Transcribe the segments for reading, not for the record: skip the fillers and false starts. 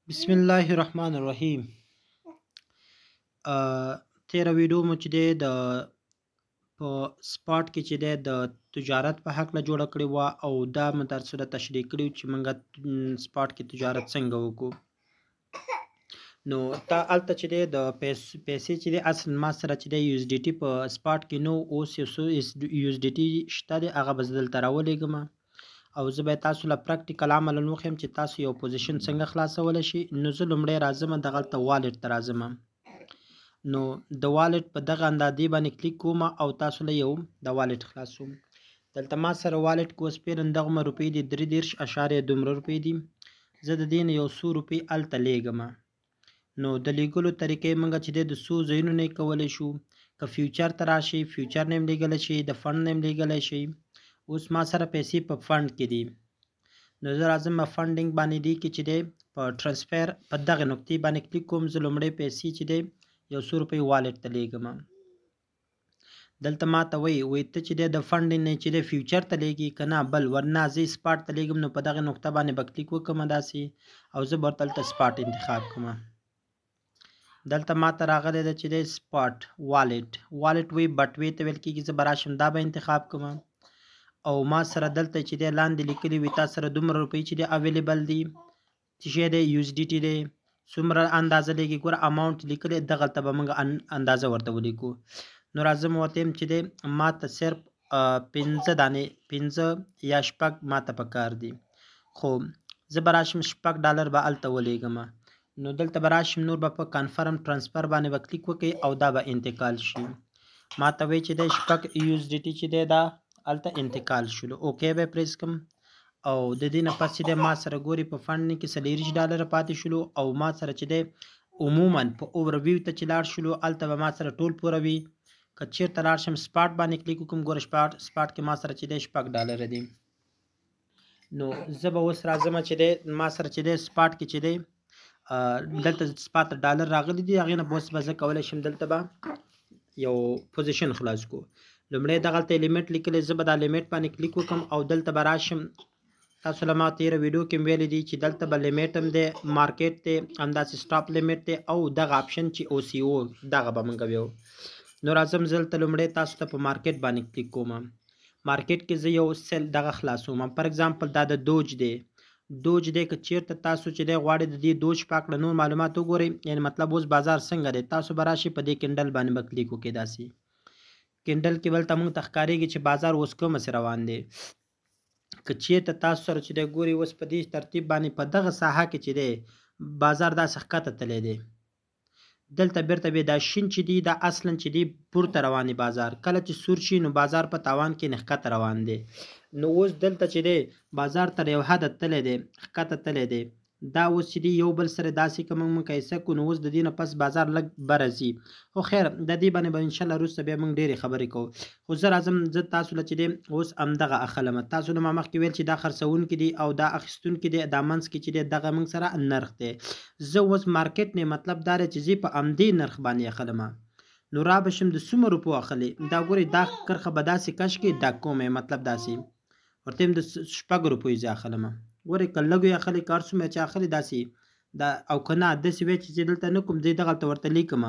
بسم الله الرحمن الرحیم. تیره ویډیو مو چې دی د په سپاټ کې چې دی د تجارت په هکله جوړه کړې وه او دا مو در سره تشریح کړي چې موږ سپاټ کې تجارت څنګه وکړو. نو تا هلته چې دی د پیسې چې دی اصل ما سره چې دی یو اس ډي ټي په سپاټ کې نو اوس یو څو یو اس ډي ټي شته دی هغه به زه دلته راولېږم او زه به تاسو له پریکټیکل عملا وښیم چې تاسو یو پوزیشن څنګه خلاصولی شئ. نو زه لومړی راځم دغلته والټ ته راځم. نو د والټ په دغه اندازې باندې کلیک کوم او تاسو له یو د والټ خلاصوم. دلته ما سره والټ کې اوس پیرن دغه روپۍ دي 33.2 روپۍ دي. زه د دې نه یو څو روپۍ هلته لیږم. نو د لیږلو طریقې موږ چې دی د څو ځایونو نه یې کولی شو. که فیوچر ته راشئ فیوچر نه هم لیږلی شئ، د فنډ نه هم لیږلی شئ. اوس ما سره پیسې په فنډ کې دي. نو زه راځم فنډینګ باندې دی کې چې دی په ټرانسفر په دغه نقطې باندې کلیک کوم. زه لومړی پیسې چې دی یو څو روپۍ والټ ته لیږم. دلته ما ته وایي ته چې دی د فنډینګ نه چې دی فیوچر ته لیږي که نه بل ورنه زه سپاټ ته لیږم. نو په دغه نقطه باندې به کلیک وکړم داسې او زه به ورته هلته سپاټ انتخاب کړم. دلته ما ته راغلی ده چې دی سپاټ والټ وی بټوې ته ویل کېږي. زه به راشم دا به انتخاب کړم او ما سره دلته چې دی لاندې لیکلي وي تا سره دومره روپۍ چې دی اویلیبل دي چې شی دی یو اس ډي ټي دی څومره اندازه لیکي ګوره اماونټ لیکلی دغلته به موږ اندازه ورته ولیکو. نو راځم ورته یم چې دی ما ته صرف 5 دانې 5 یا 6 ما ته پکار دي خو زه به راشم $6 به هلته ولیږم. نو دلته به راشم نور به په کنفرم ټرانسفر باندې به کلیک وکړئ او دا به انتقال شي. ما ته وایي چې دی 6 یو اس ډي ټي چې دی دا هلته انتقال شولو. اوکې به پریس کړم او د دې نه پس چې دی ما سره ګوري په فنډ کې $40 پاتې شولو او ما سره چې دی عموما په اوورویو ته چې لاړ شولو هلته به ما سره ټول پوره وي. که چېرته لاړ شم سپاټ باندې کلیک وکړم ګوره سپاټ کې ما سره چې دی $6 دي. نو زه به اوس راځم چې دی ما سره چې دی سپاټ کې چې دی دلته سپاټ ډالر راغلی دي هغې نه اوس به زه کولی شم دلته به یو پوزیشن خلاص کو. لومړی دغلته لیمیټ لیکلی زه به دا لیمیټ باندې کلیک وکړم او دلته به راشم. تاسو له ما تېره ویډیو کې ویلی دي چې دلته به لیمیټ هم دی مارکیټ دی همداسې سټاپ لیمیټ دی او دغه آپشن چې او سی او دغه به موږ ویو. نو راځم زه دلته لومړی تاسو ته په مارکیټ باندې کلیک کوم. مارکیټ کې زه یو سیل دغه خلاصوم. پر اگزامپل دا د دوج دی که چیرته تاسو چې دی غواړئ د دې دوج په هکله نور معلومات وګورئ یعنې مطلب اوس بازار څنګه دی تاسو به راشئ په دې کینډل باندې به کلیک وکړئ. داسې کینډل کې بلته موږ ته ښکارېږي چې بازار اوس کومسې روان دی. که چیرته تاسو سره چې دی ګورئ اوس په دې ترتیب باندې په دغه ساحه کې چې دی بازار داسې ښکته تللی دی. دلته بیرته بیا دا شین چې دی دا اصلا چې دی پورته روان دی بازار. کله چې سور شي نو بازار په تاوان کې نه ښکته روان دی. نو اوس دلته چې دی بازار تر یو حده تللی دی ښکته تللی دی. دا اوس چې دی یو بل سره داسې که موږ مقایسه کړو نو اوس د دې نه پس بازار لږ بره ځي. خو خیر د دې باندې به انشاءالله وروسته بیا موږ ډېرې خبرې کوو. خو زه راځم زه تاسو له چې دی اوس همدغه اخلم. تاسو له ما مخکې ویل چې دا خرڅونکي دي او دا اخیستونکي دي دا منځ کې چې دی دغه موږ سره نرخ دی. زه اوس مارکیټ نه مطلب دا دی چې زه په همدې نرخ باندې اخلم. نو را به شم د څومره روپو اخلي دا ګورئ دا کرښه به داسې کش کړي دا کومې مطلب داسې ورته یم د 6 روپیو زه اخلم. ګورئ که لږ یې اخلي که هر څومره چې اخلي داسې دا او که نه داسې وی چې دلته نه کوم زه دغلته ورته لیکم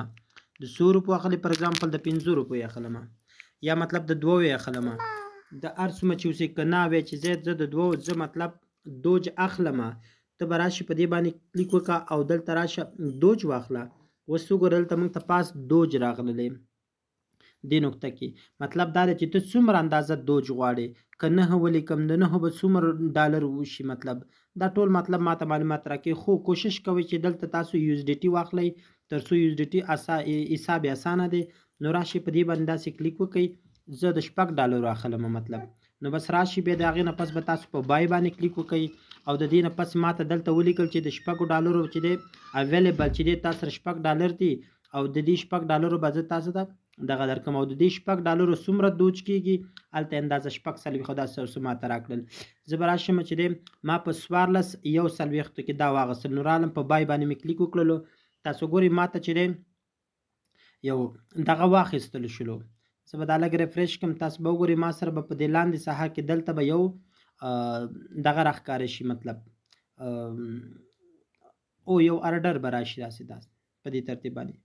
د 100 روپو اخلي پر اگزامپل د 50 روپیو اخلم یا مطلب د 2 اخلم د هر څومره چې اوسې که نه وی چې زه د 2 زه مطلب دوج اخلم. ته به راشي په دې باندې کلیک وکړه او دلته راشه دوج واخله. اوس وګوره دلته موږ ته پاس دوج راغلی دې نقطه کې مطلب دا دی چې ته څومره اندازه دوج غواړې که 9 ولیکم د 9 به څومره ډالر وشي مطلب دا ټول مطلب ماته معلومات راکوي. خو کوشش کوئ چې دلته تاسو یو اس ډي ټي واخلئ تر څو یو اس ډي ټي حساب یې اسانه دی. نو راشئ په دې باندې داسې کلیک وکړئ. زه د $6 اخلم مطلب نو بس راشي بیا د هغې نه پس به تاسو په بای باندې کلیک وکړئ او د دې نه پس ماته دلته ولیکل چې د $6 چې دی اویلیبل چې دی تاسو سره $6 دي او د دې $6 به زه تاسو ته دغه درکړم او د دې $6 څومره دوج کېږي هلته اندازه 4 دا څه ماته راکړل. زه به راشم چې دی ما په 14 کې دا واغستل. نو رالم په بای باندې مې کلیک وکړلو. تاسو ګورئ ماته چې دی یو دغه واخیستل شلو. زه به دا لږ ریفریش کړم. تاسو به وګورئ ما سره به په دې لاندې ساحه کې دلته به یو دغه راښکاره شي مطلب او یو ارډر به راشي داسې په دې ترتیب باندې.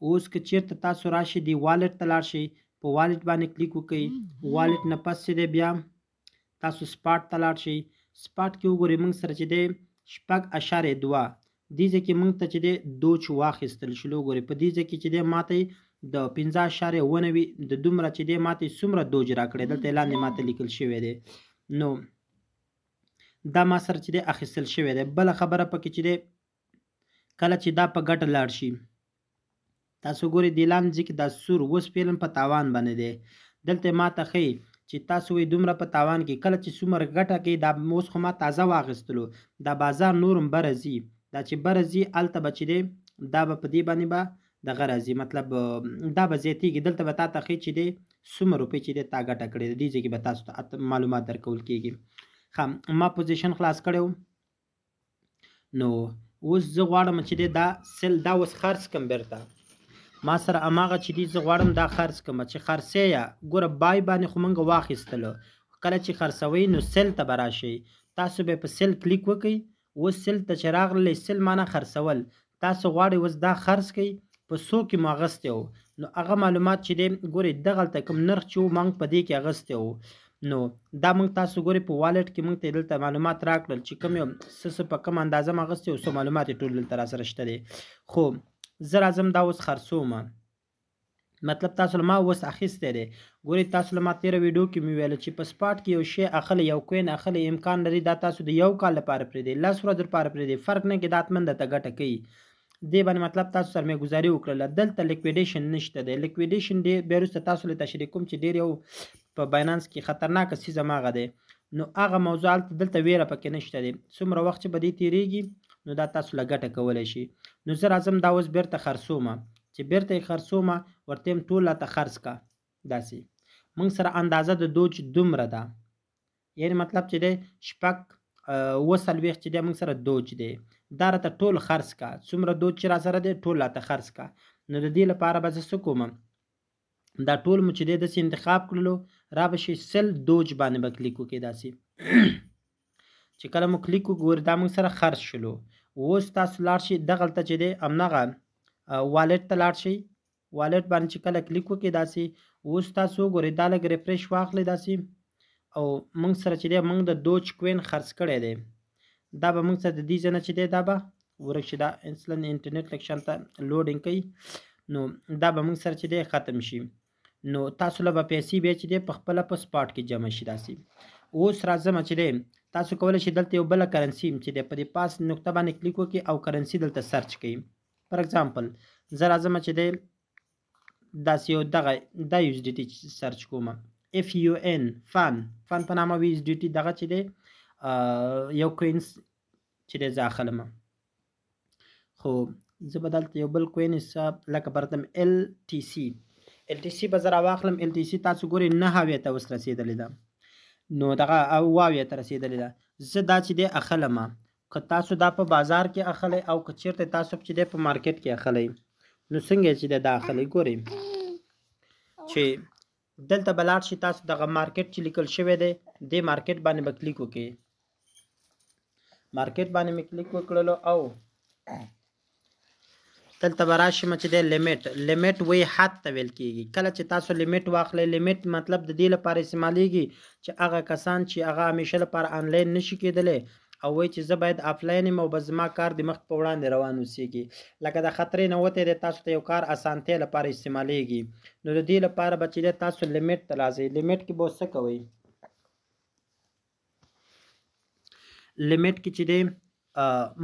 اوس که چېرته تاسو راشئ دې والټ ته لاړ شئ، په والټ باندې کلیک وکړئ. والټ نه پس چې دی بیا تاسو سپاټ ته لاړ شئ. سپاټ کې وګورئ موږ سره چې دی 6.2 دې ځای کې موږ ته چې دی دوج واخیستل شول. وګورئ په دې ځای کې چې دی ماته د 15.9 د دومره چې دی ماته څومره دوج راکړی، دلته لاندې ماته لیکل شوی دی. نو دا ما سره چې دی اخیستل شوی دی. بله خبره پکې چې دی کله چې دا په ګټه لاړ شي تاسو ګورئ دې لاندې ځای کې دا سور اوس فعلا په تاوان باندې دی. دلته ماته ښیي چې تاسو وایي دومره په تاوان کې کله چې څومره ګټه کوي دا اوس خو ما تازه واخیستلو، دا بازار نور هم بره ځي. دا چې بره ځي هلته به چې دی دا به په دې باندې به دغه راځي، مطلب دا به زیاتېږي. دلته به تا ته ښیي چې دی څومره روپۍ چې دی تا ګټه کړې ده. دې ځای کې به تاسو ته معلومات درکول کېږي. ښه ما پوزیشن خلاص کړی و. نو اوس زه غواړم چې دی دا سل دا اوس خرڅ کړم بېرته. ما سره هماغه چې دی زه غواړم دا خرڅ کړم چې خرڅی یا ګوره بای باندې خو موږ واخیستلو. کله چې خرڅوئ نو سل ته به راشئ، تاسو به په سل کلیک وکئ. اوس سل ته چې راغلی سل معنا خرڅول، تاسو غواړئ اوس دا خرڅ کئ په څو کې مو اغستی و. نو هغه معلومات چې دی ګورئ دغلته کوم نرخ چې و موږ په دې کې اغستی و. نو دا موږ تاسو ګورئ په والټ کې موږ ته دلته معلومات راکړل چې کوم یو څه په کوم اندازه م اغستی و، څو معلومات یې ټول دلته راسره شته دی. خو زه راځم دا اوس خرڅوم، مطلب تاسو له ما اوس اخیستی دی. ګورئ تاسو له ما تېره ویډیو کې مې ویل چې په سپاټ کې یو شی اخلی، یو کوین اخلی امکان لري دا تاسو د یو کال لپاره پرېږدئ، 10 ورځو لپاره پرېږدئ، فرق نه کوي دا حتما درته ګټه کوي. دې باندې مطلب تاسو سرمایه ګزاري وکړله. دلته لیکویډیشن نشته دی. لیکویډیشن ډېر بیا وروسته تاسو له تشریح کوم چې ډېر یو په باینانس کې خطرناکه څیز هماغه دی. نو هغه موضوع دلته ویره پکې نشته دی. څومره وخت چې به دې تېرېږي نو دا تاسو له ګټه کولی شي. نو زه راځم دا اوس بېرته خرڅومه، چې بېرته یې خرڅومه ورته یم ټول راته خرڅ کا. داسې موږ سره اندازه د دوج دومره ده، یعنې مطلب چې دی 6.40 چې دی موږ سره دوج دی، دا راته ټول خرڅ کا. څومره دوج چې را سره دی ټول راته خرڅ کا. نو د دې لپاره به زه څه کوم، دا ټول مو چې دی داسې انتخاب کړلو، را به شي سل دوج باندې به کلیک وکړئ. داسې چې کله مو کلیک وګورئ دا موږ سره خرڅ شلو. اوس تاسو لاړ شئ دغلته چې دی همدغه والټ ته لاړ شئ. والټ باندې چې کله کلیک وکړئ داسې اوس تاسو وګورئ دا لږ ریفریش واخلئ داسې، او موږ سره چې دی موږ د دوج کوین خرڅ کړی دی. دا به موږ سره د دې ځای نه چې دی دا به ورک شي، دا اصلا انټرنیټ لږ شانته لوډینګ کوي. نو دا به موږ سره چې دی ختم شي. نو تاسو له به پیسې بیا چې دی په خپله په سپاټ کې جمع شي. داسې اوس راځم چې دی تاسو کولی شئ دلته یو بله کرنسي چې دی په دې پاس نقطه باندې کلیک وکړئ او کرنسي دلته سرچ کړئ. فار اگزامپل زه راځم چې دی داسې یو دغه دا یو اس ډي ټي سرچ کوم، FUN فن په نامه وي اس ډي ټي دغه چې دی یو کوینس چې دی زه اخلم. خو زه به دلته یو بل کوین حساب لکه پرتم LTC به زه راواخلم. LTC تاسو ګورئ 9 ته اوس رسېدلې ده، نو دغه 9 ته رسېدلې ده. زه دا چې دی اخلم، که تاسو دا په بازار کې اخلی او که چېرته تاسو چې دی په مارکیټ کې اخلی نو څنګه چې دی دا اخلی ګورئ چې دلته به لاړ شي تاسو دغه مارکیټ چې لیکل شوی دی دې مارکیټ باندې به کلیک وکړئ. مارکیټ باندې مې کلیک وکړلو او دلته به راشم چې دی لیمیټ وی حد ته ویل کېږي. کله چې تاسو لیمیټ واخلئ، لیمیټ مطلب د دې لپاره استعمالیږي چې هغه کسان چې هغه همیشه لپاره آنلاین نشي کېدلی او وایي چې زه باید آفلاین یم او به زما کار د مخ په وړاندې روان اوسېږي، لکه د خطرې نه وتی دی تاسو ته یو کار اسانتیا لپاره استعمالیږي. نو د دې لپاره به چې دی تاسو لیمیټ ته راځئ. لیمیټ کې به څه کوئ، لیمیټ کې چې دی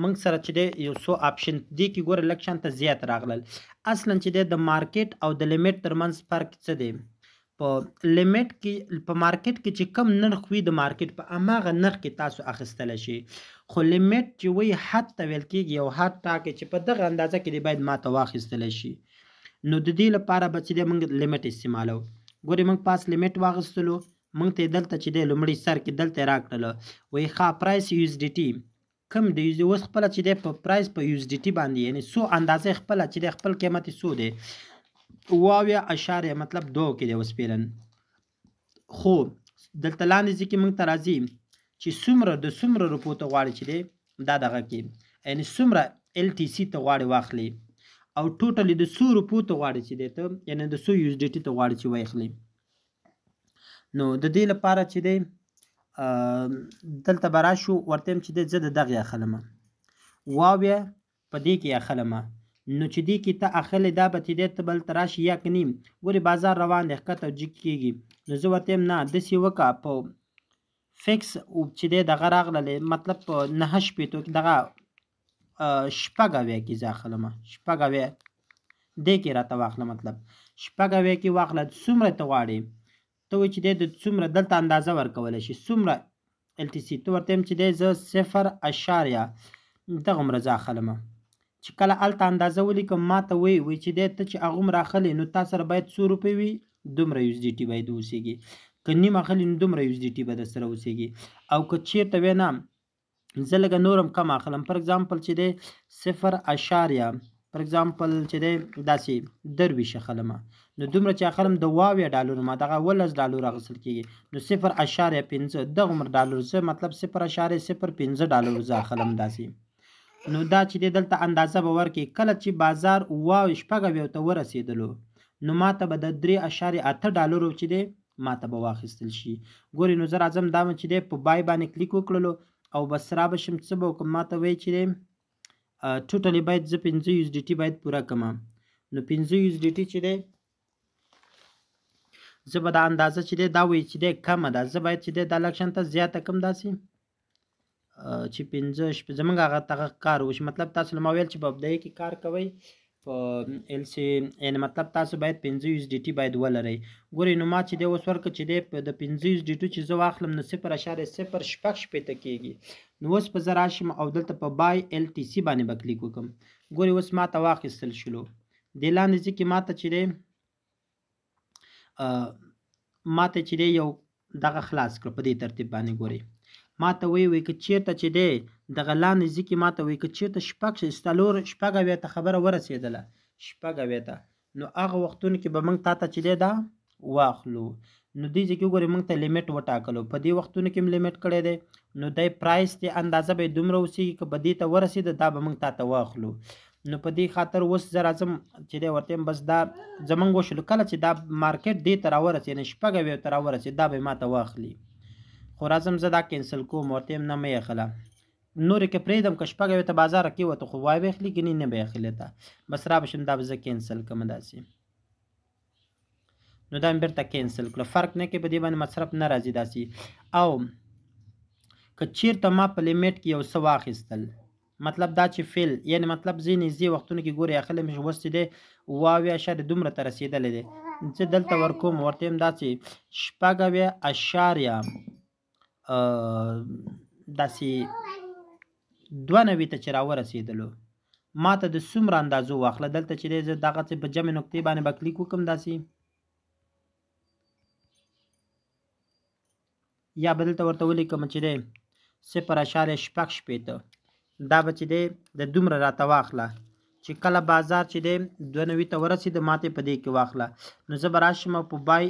موږ سره چې دی یو څو آپشن دې کې ګوره لږ شانته زیات راغلل. اصلا چې دی د مارکیټ او د لیمیټ ترمنځ فرق څه دی، په لیمیټ کې په مارکیټ کې چې کم نرخ وي د مارکیټ په هماغه نرخ کې تاسو اخیستلی شي. خو لیمیټ چې وایي حد ته ویل کېږي، یو حد ټاکئ چې په دغه اندازه کې دی باید ماته واخیستلی شي. نو د دې لپاره به چې دی موږ لیمیټ استعمالو. ګورئ موږ پاس لیمیټ واخیستلو، موږ ته یې دلته چې دی لومړي سر کې دلته یې راکړله وایي ښه پرایس USDT کم دی. اوس خپله چې دی په پرایس په USDT باندې یعنې څو اندازه خپله چې دی خپل قیمت یې څو دی 0.2 مطلب 2 کې دی اوس فعلا. خو دلته لاندې ځای کې موږ ته راځي چې څومره د څومره روپو ته غواړي چې دی دا دغه کې یعنې څومره LTC ته غواړې واخلې او ټوټلی د 100 روپو ته غواړې چې دی ته یعنې د 100 USDT ته غواړې چې واخلې. نو د دې لپاره چې دی دلته به راشو ورته یم چې دی زه د دغې اخلمه واویه په دې کې اخلمه. نو چې دې کې ته اخلې دا به چې دی ته بلته راشي یا که نیم ګورې بازار روان دی ښکته او جګ کېږي. نو زه ورته یم نه داسې وکړه په فکس چې دی دغه راغللی مطلب په 9 شپېتو کې دغه 6 اویا کې زه اخلمه 6 اویا دې کې راته واخله مطلب 6 اویا کې واخله څومره ته غواړې ته وایې چې دی د څومره دلته اندازه ورکولی شي څومره LTC ته ورته یم چې دی زه 0.0 دغومره زه اخلمه. چې کله هلته اندازه ولیکم ما ته وایي چې دی ته چې هغومره اخلې نو تا سره باید 100 روپۍ وي دومره USDT باید اوسېږي که نیم اخلي نو دومره USDT به در سره اوسېږي. او که چېرته وی نه زه لږه نورم کم اخلم پر اګزامپل چې دی 0.0 پر اګزامپل چې دی داسې 20 اخلمه نو دومره چې اخلم د $20 ما دغه $10 اخیستل کېږي نو 0.5 دغومره ډالر زه مطلب 0.05 زه اخلم داسې. نو دا چې دی دلته اندازه به ورکړي کله چې بازار 6 ته ورسېدلو نو ما ته به د $3.8 چې دی ما ته به واخیستل شي. ګورې نو زه راځم دا چې دی په بای باندې کلیک وکړلو او بس را به شم څه به وکړم ما ته وایي چې دی ټوټلی باید زه 15 USDT باید پوره کړم. نو 15 USDT چې دی زه به دا اندازه چې دی دا وایي چې دی کمه ده زه باید چې دی دا لږ شانته زیاته کړم داسې چې 15 زمونږ هغه کار وشي مطلب تاسو له ما ویل چې په ابتدایي کې کار کوئ په LC یعنې مطلب تاسو باید 15 USDT باید ولرئ. ګورئ نو ما چې دی اوس ورکړه چې دی د 15 USDT چې زه واخلم نو 0.006 کېږي. نو اوس به زه راشم او دلته په بای LTC باندې به کلیک وکړم. ګورئ اوس ما ته واخیستل شلو دې لاندې ځای کې ما ته چې دی ما ته چې دی یو دغه خلاص کړه په دې ترتیب باندې ګورئ ما ته وایي که چېرته چې دی دغه لاندې ځای کې ما ته وایي که چېرته 6 اویا ته خبره ورسېدله 6 اویا ته نو هغه وختونو کې به موږ تا ته چې دی دا واخلو. نو دې ځای کې وګورئ موږ ته لیمیټ وټاکلو په دې وختونو کې م لیمیټ کړی دی نو دی پرایس دی اندازه به یې دومره اوسېږي که به دې ته ورسېده دا به موږ تا ته واخلو. نو په دې خاطر اوس زه راځم چې دی ورته یم بس دا زموږ وشلو کله چې دا مارکیټ دې ته راورسېد یعنې 6 اویا ته راورسېد دا به یې ما ته واخلي. خو راځم زه دا کینسل کوم ورته یم نه مه یې اخله نورې که پرېږدم که 6 اویا ته بازار کې وته خو وای به اخلي که نه به یې اخلي ته بس را به شم دا به زه کینسل کړم داسې. نو دا مې بېرته کینسل کړه فرق نه کوي په دې باندې مصرف نه راځي داسې. او که چېرته ما په لیمیټ کې یو څه واخیستل مطلب دا چې فیل یعنې مطلب ځینې نږدې وختونو کې ګورې اخلی مې اوس چې دی 0.8 دومره ته رسېدلی دی زه دلته ورکوم ورته یم داسې 0.0 داسې 92 ته چې راورسېدلو ما ته د څومره اندازو واخله دلته چې دی زه دغسې په جمع نقطې باندې به کلیک وکړم داسې یا به دلته ورته ولیکم چې دی 0.6 دا به چې دی د دومره راته واخله چې کله بازار چې دی 92 ته ورسېده ما ته په دې کې واخله. نو زه به راشم او په بای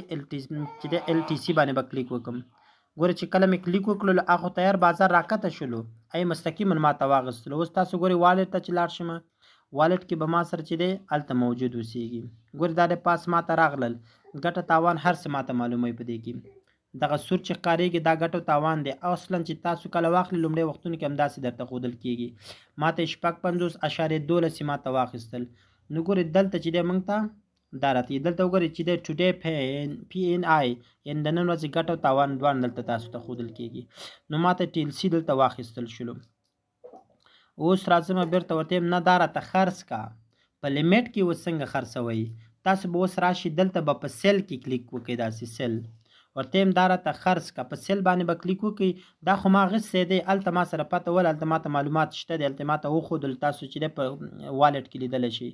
چې دی LTC باندې به کلیک وکړم. ګورئ چې کله مې کلیک وکړلو هغه تیار بازار راکته شلو ای مستقیما ما ته واغستلو. اوس تاسو ګورئ والټ ته چې لاړ شم والټ کې به ما سره چې دی هلته موجود اوسېږي. ګورئ دا د پاس ما ته راغلل ګټه تاوان هر څه ما ته معلوموي په دې کې دغه سور چې ښکارېږي دا ګټه تاوان دی اصلا چې تاسو کله واخلي لومړی وختونو کې همداسې درته ښودل کېږي. ما ته 55.12 ما ته واخیستل. نو ګورئ دلته چې دی موږ ته دا راته دلته وګورئ چې دی ټوډے PNI یعنې د نن ورځې ګټه او تاوان دواړه دلته تاسو ته ښودل کېږي. نو ما ته TLC دلته واخیستل شلو. اوس راځم بېرته ورته یم نه دا راته خرڅ کا په لیمیټ کې اوس څنګه خرڅوئ تاسو به اوس راشي دلته به په سیل کې کلیک وکړئ داسې سیل ورته یم دا راته خرڅ کا په سیل باندې به کلیک وکړئ دا خو ما اخیستی دی هلته ما سره پته ول هلته ما ته معلومات شته دی هلته ما ته وښودل تاسو چې دی په والټ کې لیدلی شي.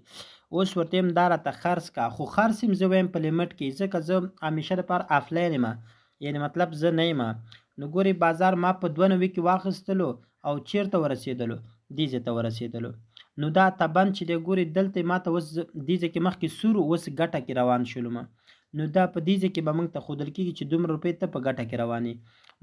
اوس ورته یم دا راته خرڅ کا خو خرڅ یم زه وایم په لیمیټ کې ځکه زه همیشه دپاره آفلاین یم یعنې مطلب زه نه یم. نو ګورئ بازار ما په 92 کې واخیستلو او چېرته ورسېدلو دې ځای ته ورسېدلو. نو دا تبن چې دی ګورئ دلته ما ته اوس دې ځای کې مخکې سور اوس ګټه کې روان شولم نو دا په دې ځای کې به موږ ته ښودل کېږي چې دومره روپۍ ته په ګټه کې روانې.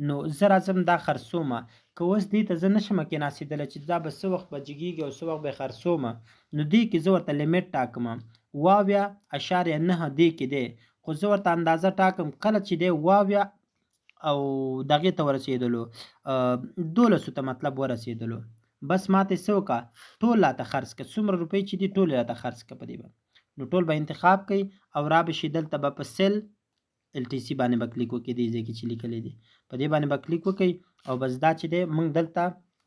نو زه راځم دا خرڅومه، که اوس دې ته زه نشم کېناستېدلی چې دا به څه وخت به جګېږي او څه وخت به یې خرڅومه، نو دې کې زه ورته لیمیټ ټاکمه اووه.9 دې کې دی، خو زه ورته اندازه ټاکم کله چې دی اووه او دغې ته ورسېدلو 1200 ته مطلب ورسېدلو، بس ماته څه وکړه ټول راته خرڅ کړه، څومره روپۍ چې دي ټولې راته خرڅ کړه په دې به. نو ټول به انتخاب کوي او را به شي دلته به په سیل LTC باندې به کلیک وکړي، دې ځای کې چې لیکلی دی په دې باندې به کلیک وکړئ او بس دا چې دی موږ دلته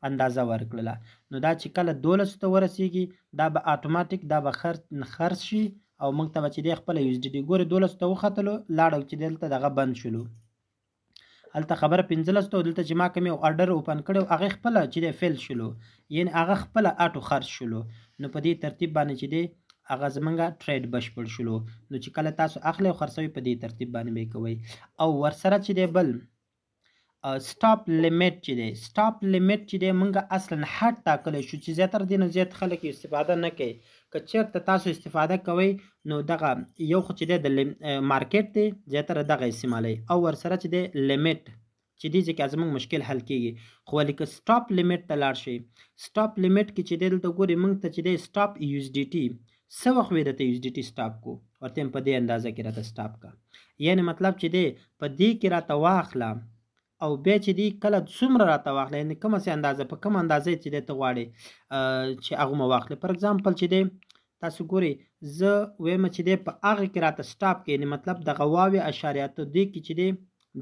اندازه ورکړله. نو دا چې کله 1200 ته ورسېږي دا به اتوماتیک دا به خرڅ شي او موږ ته به چې دی خپله USDT ګورې 1200 ته وختلو لاړو چې دلته دغه بند شلو، هلته خبره 1500 او دلته چې ما کوم یو آرډر اوپن کړی هغې خپله چې دی فیل شلو، یعنې هغه خپله آټو خرڅ شلو. نو په دې ترتیب باندې چې دی هغه زمونږه ټریډ بشپړ شلو. نو چې کله تاسو اخلئ او خرڅوئ په دې ترتیب باندې به یې کوئ. او ورسره چې دی بل سټاپ لیمیټ چې دی، سټاپ لیمیټ چې دی موږ اصلا حد ټاکلی شو چې زیاتره دې نه زیات خلک یې استفاده نه کوي. که چېرته تاسو استفاده کوئ نو دغه یو خو چې دی د مارکیټ دی زیاتره دغه استعمالوي او ورسره چې دی لیمیټ چې دې ځای کې زموږ مشکل حل کېږي. خو ولې که سټاپ لیمیټ ته لاړ شئ، سټاپ لیمیټ کې چې دی دلته ګورئ موږ ته چې دی سټاپ USDT څه وخت وې درته USDT سټاپ کو، ورته یم په دې اندازه کې راته سټاپ کا، یعنې مطلب چې دی په دې کې راته واخله او بیا چې دی کله څومره راته واخله، یعنې کومه سي اندازه په کومه اندازه چې دی ته غواړې چې هغومره واخلې. فار اګزامپل چې دی تاسو ګورئ زه ویمه چې دی په هغې کې راته سټاپ کې، یعنې مطلب دغه اووه.9 دې کې چې دی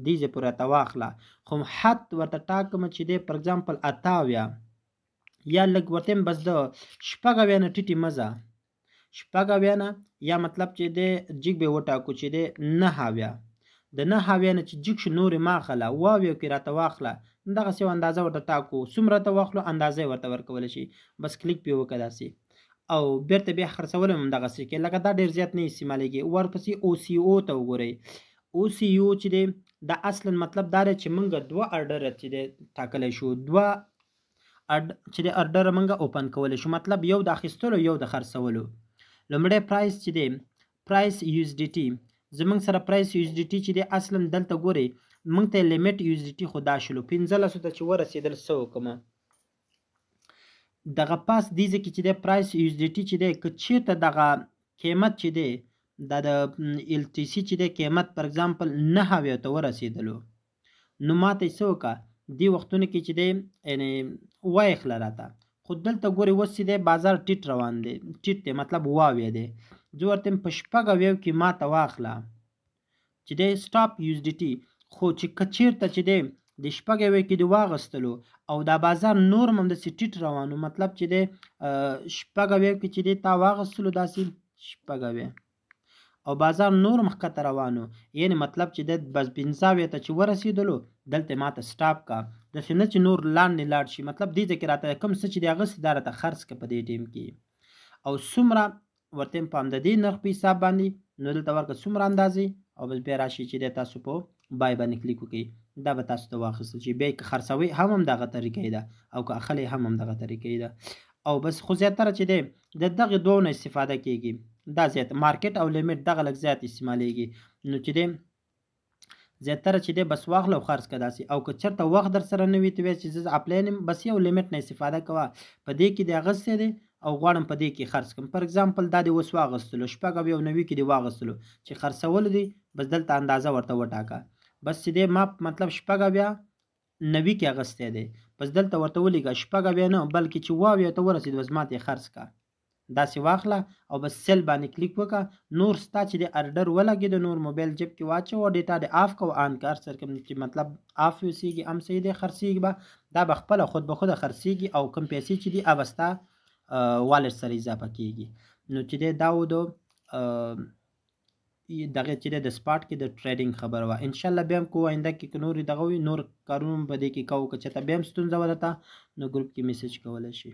دې ځای پورې راته واخله، خو حد ورته ټاکمه چې دی فار اګزامپل 88 یا لږ ورته یم بس د 80 نه ټیټې مه ځه، 80 نه یا مطلب چې دی جګ به یې وټاکو چې دی 90 د 90 نه چې جګ شو نورې مه اخله، 88 کې راته واخله، دغسې یو اندازه ورته ټاکو څومره ته واخلو اندازه یې ورته ورکولی شي، بس کلیک پرې وکړه داسې او بیرته بیا خرڅول هم دغسې کې لکه دا ډېر زیات نه استعمالیږي. ورپسې OCO ته وګورئ، OCO چې دی دا اصلا مطلب دا دی چې موږ 2 آرډره چې دی ټاکلی شو، 2 چې دی آرډره موږ اوپن کولی شو، مطلب یو د اخیستلو یو د خرڅولو. لومړی پرایس چې دی پرایس USDT زمونږ سره پرایس USDT چې دی اصلا دلته ګورئ موږ ته لیمیټ USDT خو دا شلو 1500 ته چې ورسېدل څه وکړمه دغه پاس دې ځای کې چې دی پرایس USDT چې دی که چېرته دغه قیمت چې دی دا د LTC چې دی قیمت پر اګزامپل 90 ته ورسېدلو نو ماته یې څه وکړه دې وختونو کې چې دی یعنې وایخله راته، خو دلته ګورئ اوس چې دی بازار ټیټ روان دی، ټیټ دی مطلب 80 دی، زه ورته یم په 80 کې ماته واخله چې دی سټاپ USDT، خو چې که چېرته چې دی د 80 کې دې واغستلو او دا بازار نور هم همداسې ټیټ روانو، مطلب چې دی 80 کې چې دی تا واغستلو داسې 80 او بازار نور هم ښکته روانو، یعنې مطلب چې دی بس 15 ته چې ورسېدلو دلته ماته سټاپ کا، داسې نه چې نور لاندې لاړ شي، مطلب دې ځای کې راته کوم څه چې دی اغوستي دا راته خرڅ کړه په دې ټیم کې او څومره ورته یم په همدې نرخ په حساب باندې نو دلته ورکړه څومره اندازې او بس بیا راشي چې دی تاسو په بای باندې کلیک وکړئ، دا به تاسو ته واخیستل چې بیا یې که خرڅوئ هم دغه طریقې ده او که اخلئ هم دغه طریقې ده او بس. خو زیاتره چې دی د دغې دوو نه استفاده کېږي، دا زیات مارکیټ او لیمیټ دغه لږ زیات استعمالیږي. نو چې دی زیاتره چې دی بس واخله او خرڅ کړه داسې، او که چېرته وخت در سره نه وي ته وایې چې زه اپلاین یم بس یو لیمیټ نه استفاده کوه، په دې کې دې اغوستی دی او غواړم په دې کې خرڅ کړم. فار اګزامپل دا دې اوس واغستلو 90 کې دې واغستلو چې خرڅولو دی بس دلته اندازه ورته وټاکه، بس چې دی ما مطلب 90 کې اغوستی دی بس دلته ورته ولیکه 90 نه بلکې چې 80 ته ورسېد بس ماته یې خرڅ کړه، داسې واخله او بس سیل باندې کلیک وکړه، نور ستا چې د آرډر ولګېده نور موبایل جیب کې واچوه ډیټا دې آف کړه او آن کړه، هر څه چې مطلب آف اوسېږي هم صحیح دی خرڅېږي به دا به خپله خود به خوده خرڅېږي او کوم پیسې چې دي هغه ستا والټ سره اضافه کېږي. نو چې دی دا و د دغه چې دی د سپاټ کې د ټریډینګ خبره وه. انشاءالله بیا هم کو آینده کې که نورې دغه وي نور کارونه به دې کې کوو، که چېرته بیا هم ستونزه وه درته نو ګروپ کې میسج کولی شي.